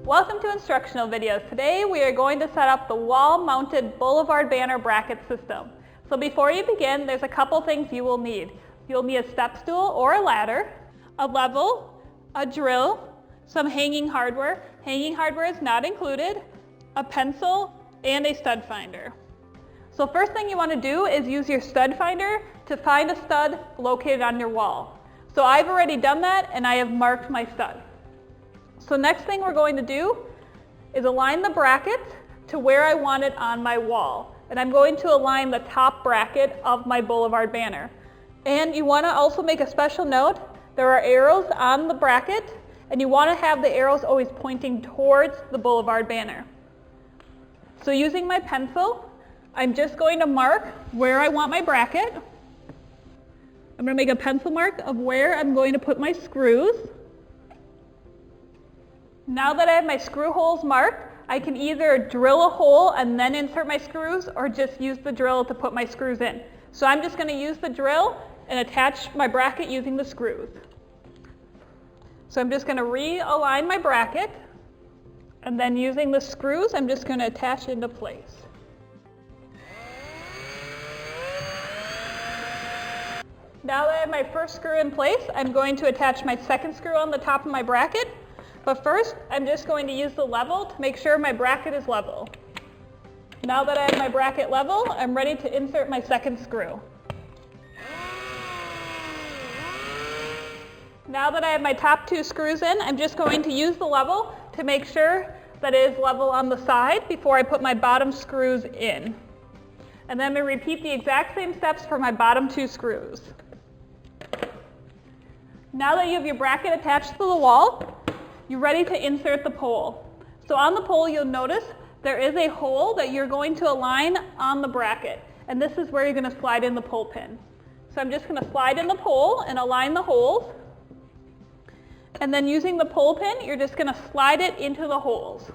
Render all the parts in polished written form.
Welcome to instructional videos. Today we are going to set up the wall-mounted boulevard banner bracket system. So before you begin, there's a couple things you will need. You'll need a step stool or a ladder, a level, a drill, some hanging hardware. Hanging hardware is not included, a pencil, and a stud finder. So first thing you want to do is use your stud finder to find a stud located on your wall. So I've already done that and I have marked my stud. So next thing we're going to do is align the bracket to where I want it on my wall. And I'm going to align the top bracket of my boulevard banner. And you want to also make a special note, there are arrows on the bracket and you want to have the arrows always pointing towards the boulevard banner. So using my pencil, I'm just going to mark where I want my bracket. I'm going to make a pencil mark of where I'm going to put my screws. Now that I have my screw holes marked, I can either drill a hole and then insert my screws or just use the drill to put my screws in. So I'm just going to use the drill and attach my bracket using the screws. So I'm just going to realign my bracket and then using the screws I'm just going to attach it into place. Now that I have my first screw in place, I'm going to attach my second screw on the top of my bracket. But first, I'm just going to use the level to make sure my bracket is level. Now that I have my bracket level, I'm ready to insert my second screw. Now that I have my top two screws in, I'm just going to use the level to make sure that it is level on the side before I put my bottom screws in. And then I'm going to repeat the exact same steps for my bottom two screws. Now that you have your bracket attached to the wall, you're ready to insert the pole. So on the pole, you'll notice there is a hole that you're going to align on the bracket. And this is where you're going to slide in the pole pin. So I'm just going to slide in the pole and align the holes. And then using the pole pin, you're just going to slide it into the holes.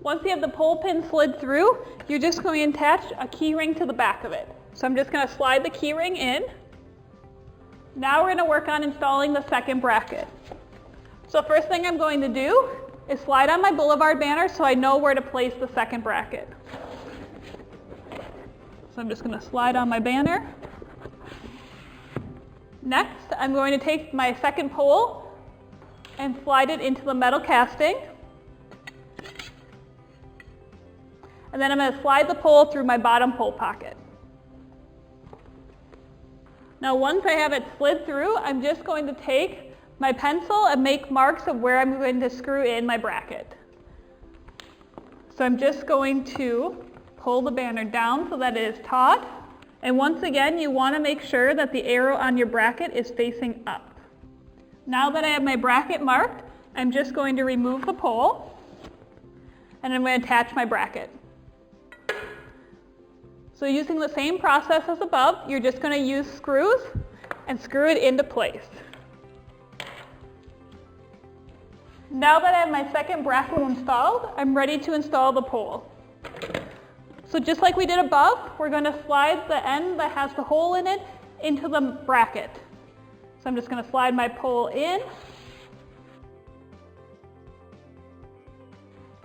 Once you have the pole pin slid through, you're just going to attach a key ring to the back of it. So I'm just going to slide the key ring in. Now we're going to work on installing the second bracket. So first thing I'm going to do is slide on my boulevard banner so I know where to place the second bracket. So I'm just going to slide on my banner. Next, I'm going to take my second pole and slide it into the metal casting. And then I'm going to slide the pole through my bottom pole pocket. Now once I have it slid through, I'm just going to take my pencil and make marks of where I'm going to screw in my bracket. So I'm just going to pull the banner down so that it is taut. And once again, you want to make sure that the arrow on your bracket is facing up. Now that I have my bracket marked, I'm just going to remove the pole and I'm going to attach my bracket. So using the same process as above, you're just going to use screws and screw it into place. Now that I have my second bracket installed, I'm ready to install the pole. So just like we did above, we're going to slide the end that has the hole in it into the bracket. So I'm just going to slide my pole in.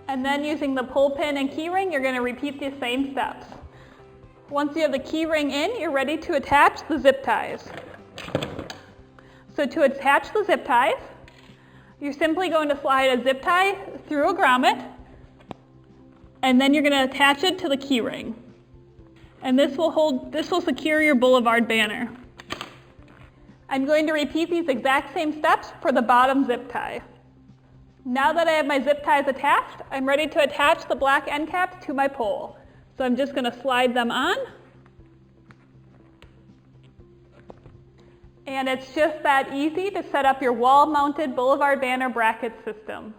And then using the pole pin and key ring, you're going to repeat the same steps. Once you have the key ring in, you're ready to attach the zip ties. So to attach the zip ties, you're simply going to slide a zip tie through a grommet, and then you're going to attach it to the key ring. And this will secure your boulevard banner. I'm going to repeat these exact same steps for the bottom zip tie. Now that I have my zip ties attached, I'm ready to attach the black end caps to my pole. So I'm just going to slide them on. And it's just that easy to set up your wall-mounted boulevard banner bracket system.